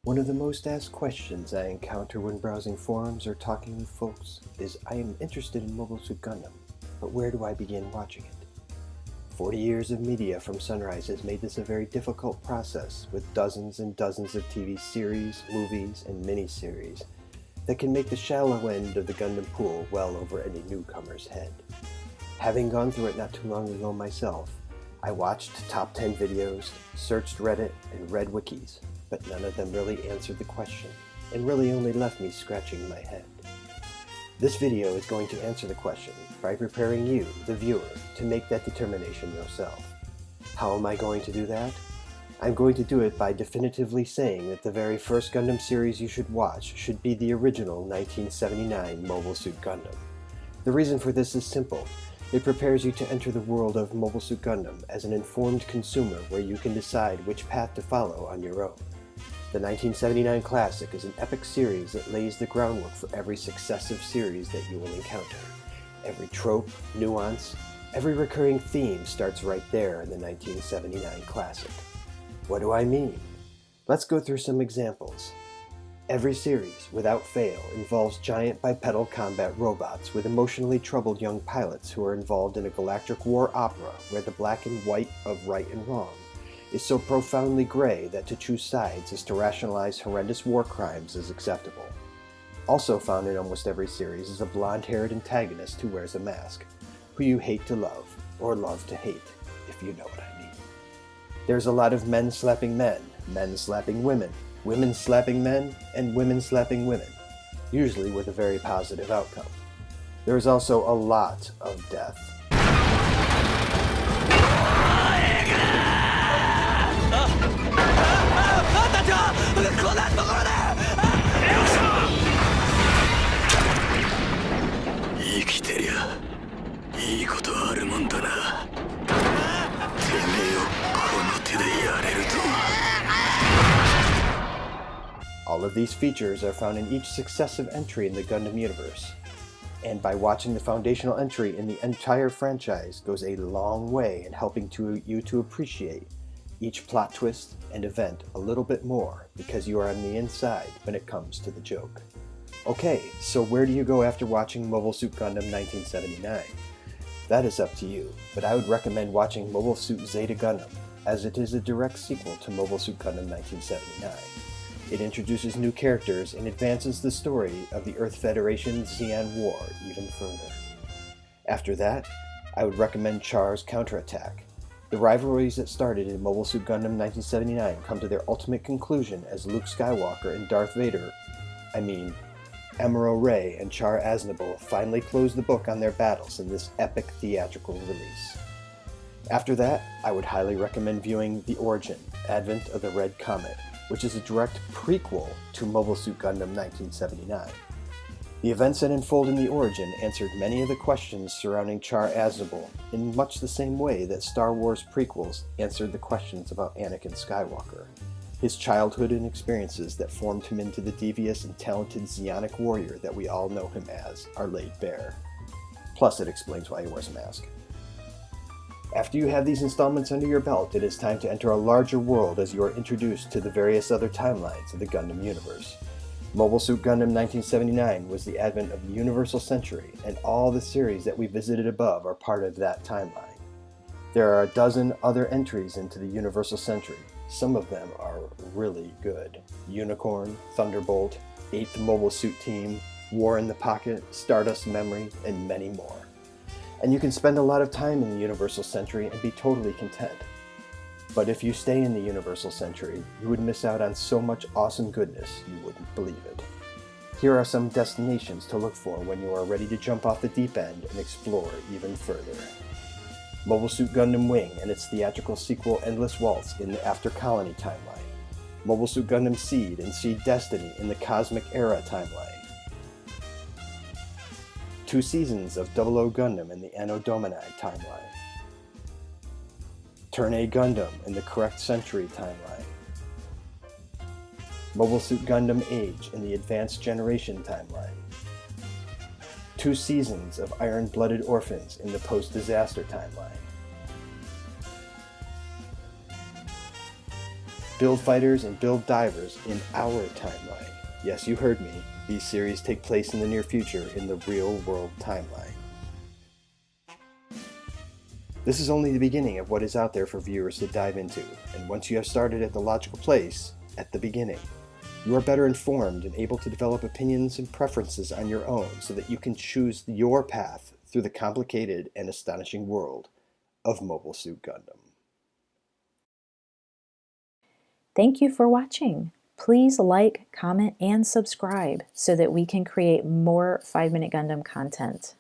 One of the most asked questions I encounter when browsing forums or talking with folks is I am interested in Mobile Suit Gundam, but where do I begin watching it? 40 years of media from Sunrise has made this a very difficult process with dozens and dozens of TV series, movies, and miniseries that can make the shallow end of the Gundam pool well over any newcomer's head. Having gone through it not too long ago myself, I watched top 10 videos, searched Reddit, and read wikis, but none of them really answered the question, and really only left me scratching my head. This video is going to answer the question by preparing you, the viewer, to make that determination yourself. How am I going to do that? I'm going to do it by definitively saying that the very first Gundam series you should watch should be the original 1979 Mobile Suit Gundam. The reason for this is simple. It prepares you to enter the world of Mobile Suit Gundam as an informed consumer where you can decide which path to follow on your own. The 1979 classic is an epic series that lays the groundwork for every successive series that you will encounter. Every trope, nuance, every recurring theme starts right there in the 1979 classic. What do I mean? Let's go through some examples. Every series, without fail, involves giant bipedal combat robots with emotionally troubled young pilots who are involved in a galactic war opera where the black and white of right and wrong is so profoundly gray that to choose sides is to rationalize horrendous war crimes as acceptable. Also found in almost every series is a blonde-haired antagonist who wears a mask, who you hate to love, or love to hate, if you know what I mean. There's a lot of men slapping women slapping men, and women slapping women, usually with a very positive outcome. There is also a lot of death. All of these features are found in each successive entry in the Gundam universe, and by watching the foundational entry in the entire franchise goes a long way in helping you to appreciate each plot twist and event a little bit more because you are on the inside when it comes to the joke. Okay, so where do you go after watching Mobile Suit Gundam 1979? That is up to you, but I would recommend watching Mobile Suit Zeta Gundam, as it is a direct sequel to Mobile Suit Gundam 1979. It introduces new characters and advances the story of the Earth Federation Xi'an War even further. After that, I would recommend Char's Counterattack. The rivalries that started in Mobile Suit Gundam 1979 come to their ultimate conclusion as Luke Skywalker and Amuro Ray and Char Aznavour finally close the book on their battles in this epic theatrical release. After that, I would highly recommend viewing The Origin, Advent of the Red Comet, which is a direct prequel to Mobile Suit Gundam 1979. The events that unfold in The Origin answered many of the questions surrounding Char Aznavour in much the same way that Star Wars prequels answered the questions about Anakin Skywalker. His childhood and experiences that formed him into the devious and talented Xionic warrior that we all know him as are laid bare. Plus it explains why he wears a mask. After you have these installments under your belt, it is time to enter a larger world as you are introduced to the various other timelines of the Gundam universe. Mobile Suit Gundam 1979 was the advent of the Universal Century, and all the series that we visited above are part of that timeline. There are a dozen other entries into the Universal Century. Some of them are really good. Unicorn, Thunderbolt, 8th Mobile Suit Team, War in the Pocket, Stardust Memory, and many more. And you can spend a lot of time in the Universal Century and be totally content. But if you stay in the Universal Century, you would miss out on so much awesome goodness you wouldn't believe it. Here are some destinations to look for when you are ready to jump off the deep end and explore even further. Mobile Suit Gundam Wing and its theatrical sequel Endless Waltz in the After Colony timeline. Mobile Suit Gundam Seed and Seed Destiny in the Cosmic Era timeline. 2 seasons of 00 Gundam in the Anno Domini timeline. Turn A Gundam in the Correct Century timeline. Mobile Suit Gundam Age in the Advanced Generation timeline. 2 seasons of Iron-Blooded Orphans in the Post-Disaster timeline. build fighters and build divers in our timeline. Yes, you heard me. These series take place in the near future in the real-world timeline. This is only the beginning of what is out there for viewers to dive into, and once you have started at the logical place, at the beginning, you are better informed and able to develop opinions and preferences on your own so that you can choose your path through the complicated and astonishing world of Mobile Suit Gundam. Thank you for watching. Please like, comment, and subscribe so that we can create more 5-Minute Gundam content.